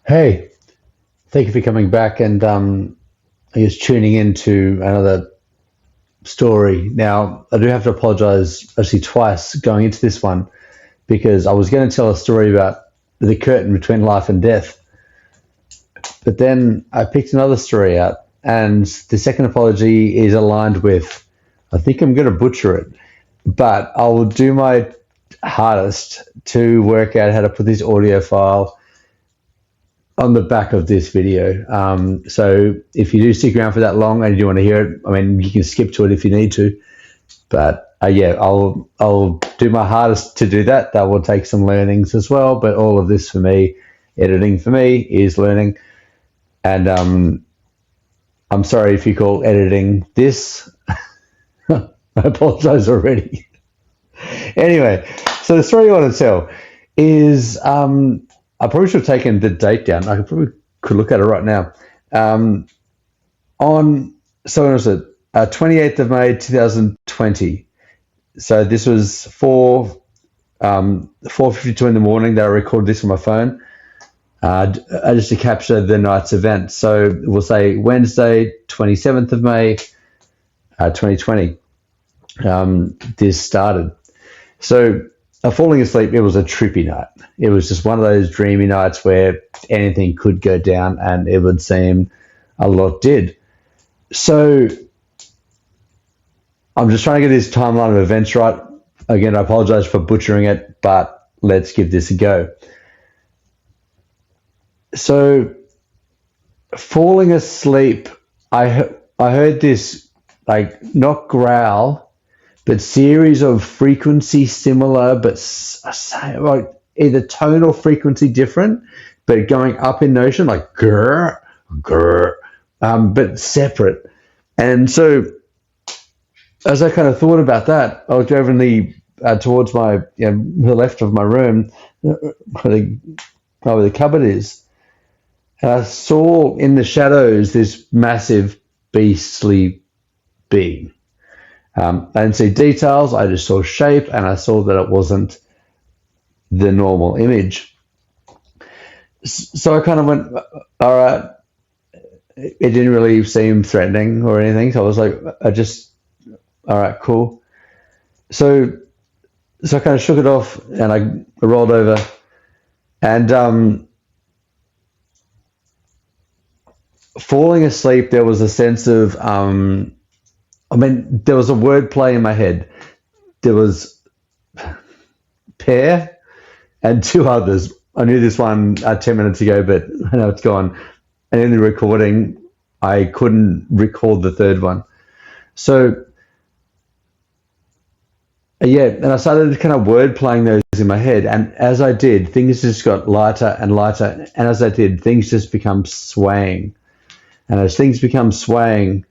Hey, thank you for coming back and I guess tuning into another story. Now, I do have to apologize actually twice going into this one because I was going to tell a story about the curtain between life and death, but then I picked another story out, and the second apology is aligned with, I think I'm going to butcher it, but I will do my hardest to work out how to put this audio file on the back of this video. So if you do stick around for that long and you do want to hear it, I mean, you can skip to it if you need to. But yeah, I'll do my hardest to do that. That will take some learnings as well. But all of this for me, editing for me is learning. And I'm sorry if you call editing this. I apologize already. Anyway, so the story I want to tell is I probably should have taken the date down. I could look at it right now. On so when was it? 28th of May 2020. So this was 4:52 in the morning that I recorded this on my phone, just to capture the night's event. So we'll say Wednesday, 27th of May, 2020. This started. So falling asleep, it was a trippy night. It was just one of those dreamy nights where anything could go down, and it would seem a lot did. So I'm just trying to get this timeline of events right. Again, I apologize for butchering it, but let's give this a go. So falling asleep, I heard this, like, not growl, but series of frequency similar, but like either tone or frequency different, but going up in notion, like grr, grr, but separate. And so as I kind of thought about that, I was over in towards my the left of my room, where the cupboard is, and I saw in the shadows this massive beastly being. I didn't see details, I just saw shape, and I saw that it wasn't the normal image. So I kind of went, all right, it didn't really seem threatening or anything, so I was like, all right, cool. So I kind of shook it off, and I rolled over, and falling asleep, there was a sense of, there was a word play in my head. There was pear and two others. I knew this one 10 minutes ago, but I know it's gone. And in the recording, I couldn't record the third one. So, yeah, and I started kind of word playing those in my head. And as I did, things just got lighter and lighter. And as I did, things just become swaying. And as things become swaying,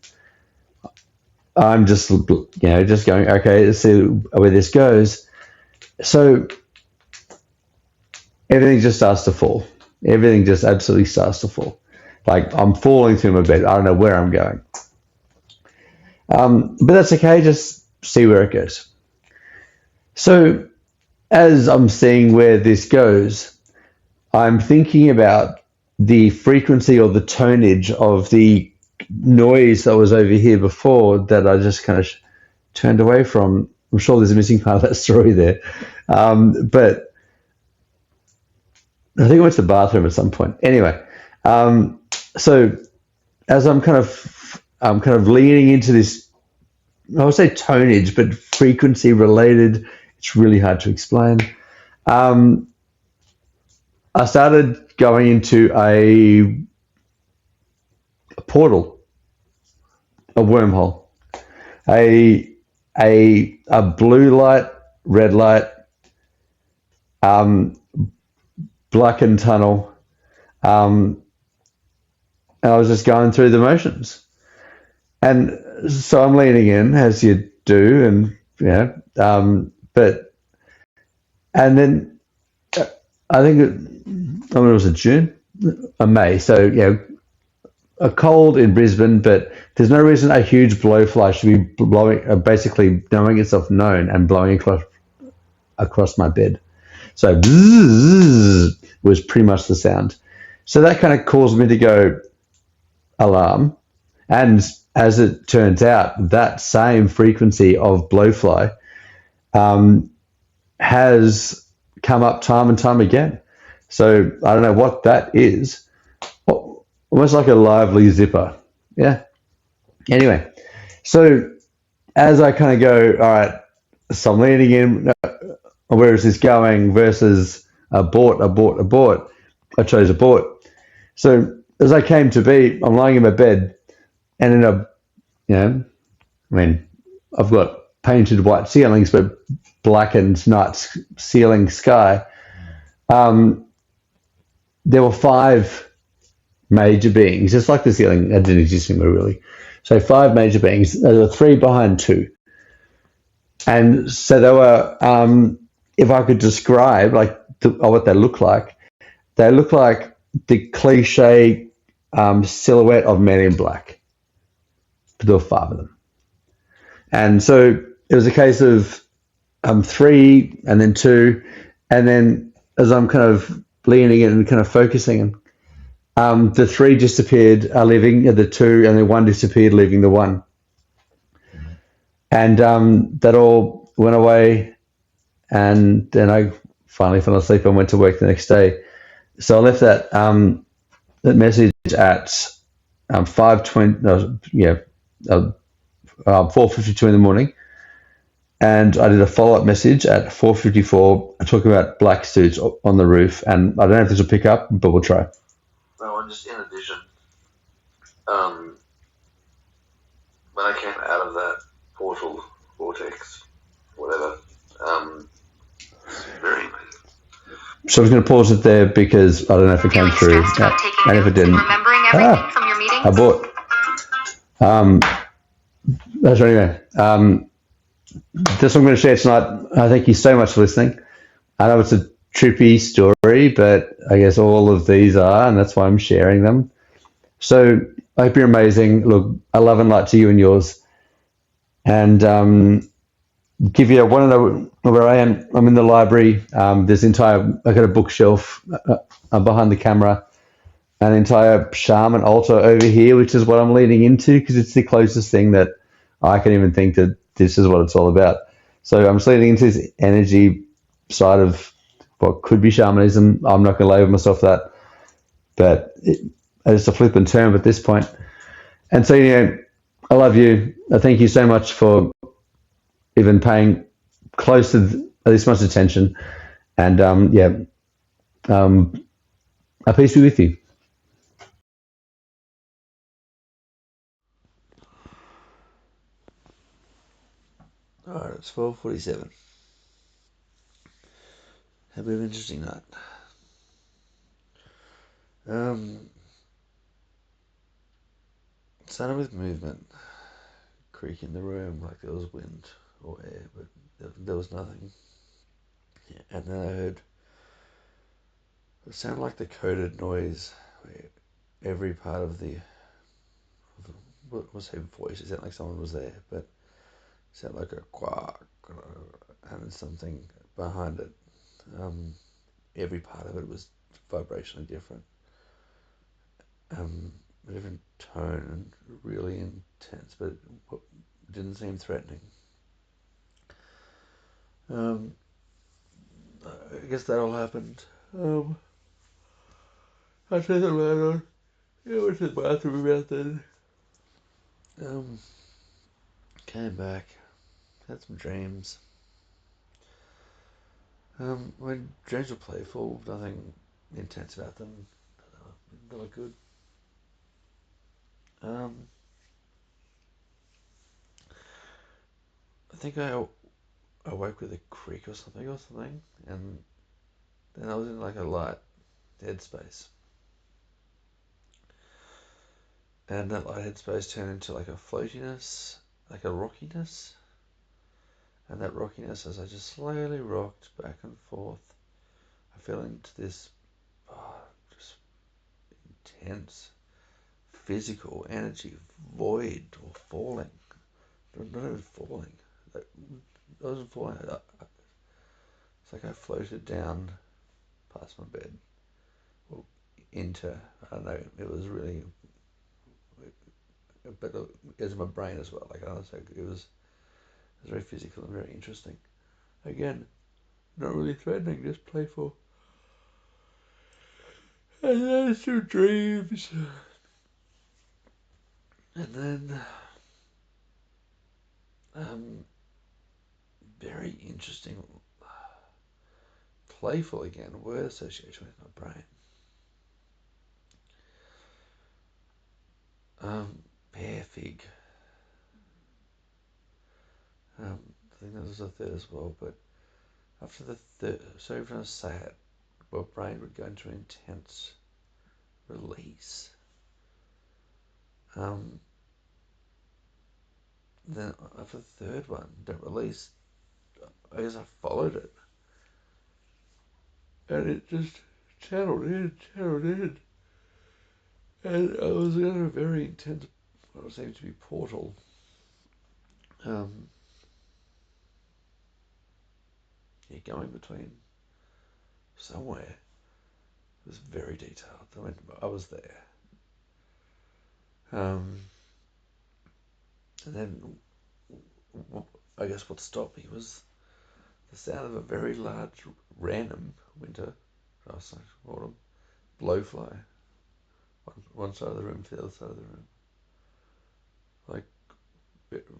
I'm just going, okay, let's see where this goes. So everything just starts to fall. Everything just absolutely starts to fall. Like I'm falling through my bed. I don't know where I'm going. But that's okay. Just see where it goes. So as I'm seeing where this goes, I'm thinking about the frequency or the tonage of the noise that was over here before that I just kind of turned away from. I'm sure there's a missing part of that story there. But I think I went to the bathroom at some point. Anyway, so as I'm kind of leaning into this, I would say tonage, but frequency related. It's really hard to explain. I started going into a portal, a wormhole, a blue light, red light, blackened tunnel, and I was just going through the motions. And so I'm leaning in, as you do, and and then I think it was a June, a May. So a cold in Brisbane, but there's no reason a huge blowfly should be blowing, basically knowing itself known and blowing across my bed. So bzzz was pretty much the sound. So that kind of caused me to go, alarm. And as it turns out, that same frequency of blowfly um, has come up time and time again. So I don't know what that is. Almost like a lively zipper. Yeah. Anyway, so as I kind of go, all right, so I'm leaning in, where is this going versus abort, abort, abort. I chose abort. So as I came to be, I'm lying in my bed and in a, I mean, I've got painted white ceilings, but blackened night ceiling sky. Um, there were five major beings, just like the ceiling didn't exist anymore, really. So five major beings. There were three behind two. And so they were, if I could describe what they look like the cliche silhouette of Men in Black. But there were five of them. And so it was a case of three and then two. And then as I'm kind of leaning in and kind of focusing, the three disappeared, leaving the two, and then one disappeared, leaving the one. And that all went away. And then I finally fell asleep and went to work the next day. So I left that message at 5:20. No, yeah, 4:52 in the morning, and I did a follow-up message at 4:54 talking about black suits on the roof. And I don't know if this will pick up, but we'll try. Well, and just in addition, when I came out of that portal, vortex, whatever, very amazing. So I was going to pause it there because I don't know if it came through, and if it didn't, from your meetings? I bought. That's right. Anyway, this I'm going to share tonight. Thank you so much for listening. I know it's a trippy story, but I guess all of these are, and that's why I'm sharing them. So I hope you're amazing. Look, I love and light to you and yours. And give you, I want to know where I am. I'm in the library. There's I got a bookshelf behind the camera, an entire shaman altar over here, which is what I'm leaning into because it's the closest thing that I can even think that this is what it's all about. So I'm just leaning into this energy side of what could be shamanism. I'm not going to label myself that, but it's a flippant term at this point. And so, I love you. I thank you so much for even paying close to this much attention. And a peace be with you. Alright, it's 12:47. Had a bit of an interesting night. Started with movement. Creak in the room like there was wind or air, but there was nothing. Yeah, and then I heard it sounded like the coded noise where every part of what was her voice? It sounded like someone was there, but it sounded like a quack and something behind it. Every part of it was vibrationally different. A different tone and really intense, but it didn't seem threatening. I guess that all happened. I turned the light on. I went to the bathroom about then. Came back. Had some dreams. My dreams were playful. Nothing intense about them. They were good. I think I awoke with a creak or something, and then I was in like a light headspace. And that light headspace turned into like a floatiness, like a rockiness. And that rockiness, as I just slowly rocked back and forth, I fell into this just intense physical energy void or falling. But not even falling. I wasn't falling. It's like I floated down past my bed, or into. I don't know. It was really, but it was my brain as well. Like I was, it was very physical and very interesting. Again, not really threatening, just playful. And then some dreams, and then very interesting, playful again. Word association with my brain. Pear fig. I think that was the third as well. But after the third, so every time I say it, my brain would go into intense release. Then after the third one, don't release. I guess I followed it, and it just channeled in, and I was in a very intense, what seemed to be portal. Yeah, going between somewhere. It was very detailed. I was there. And then I guess what stopped me was the sound of a very large, random winter, autumn, blowfly. One side of the room to the other side of the room. Like,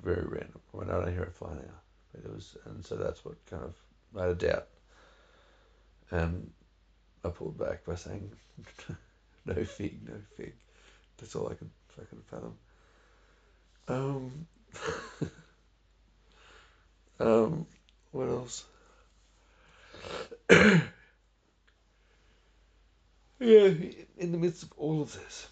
very random. I mean, I don't hear it fly now. But it was, and so that's what kind of made a doubt. And I pulled back by saying, no fig, no fig. That's all I could fathom. Um, what else? Yeah, in the midst of all of this,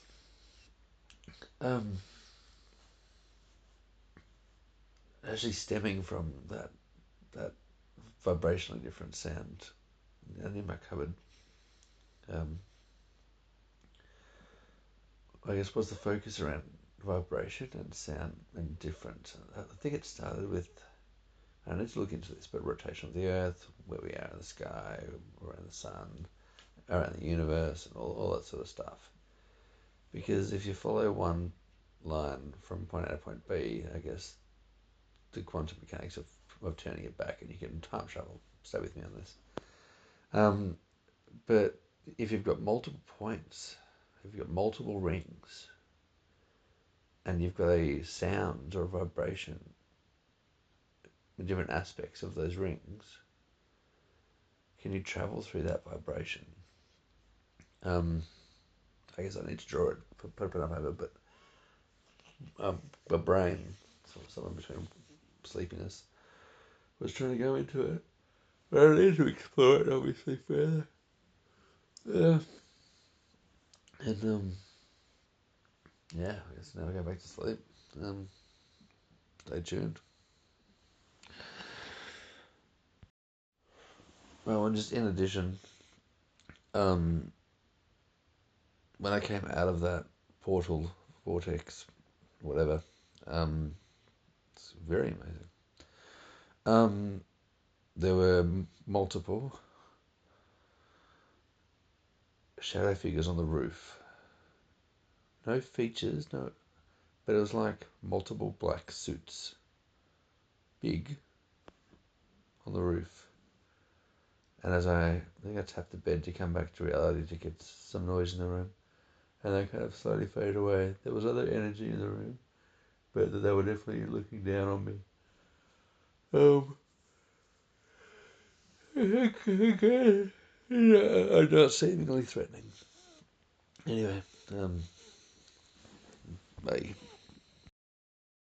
actually stemming from that vibrationally different sound, and in my cupboard, I guess was the focus around vibration and sound and different. I think it started with, I need to look into this, but rotation of the Earth, where we are in the sky, around the sun, around the universe, and all that sort of stuff. Because if you follow one line from point A to point B, I guess the quantum mechanics of turning it back, and you can time travel. Stay with me on this. But if you've got multiple points, if you've got multiple rings, and you've got a sound or a vibration in different aspects of those rings, can you travel through that vibration? I guess I need to draw it, put it on paper, but my brain, somewhere between sleepiness, was trying to go into it. But I need to explore it, obviously, further. Yeah. And, yeah, I guess now I go back to sleep. Stay tuned. Well, and just in addition, when I came out of that portal, vortex, whatever, it's very amazing. There were multiple shadow figures on the roof. No features, no, but it was like multiple black suits, big, on the roof. And as I think I tapped the bed to come back to reality to get some noise in the room, and they kind of slowly faded away. There was other energy in the room, but they were definitely looking down on me. Again, I'm not seemingly threatening. Anyway, bye.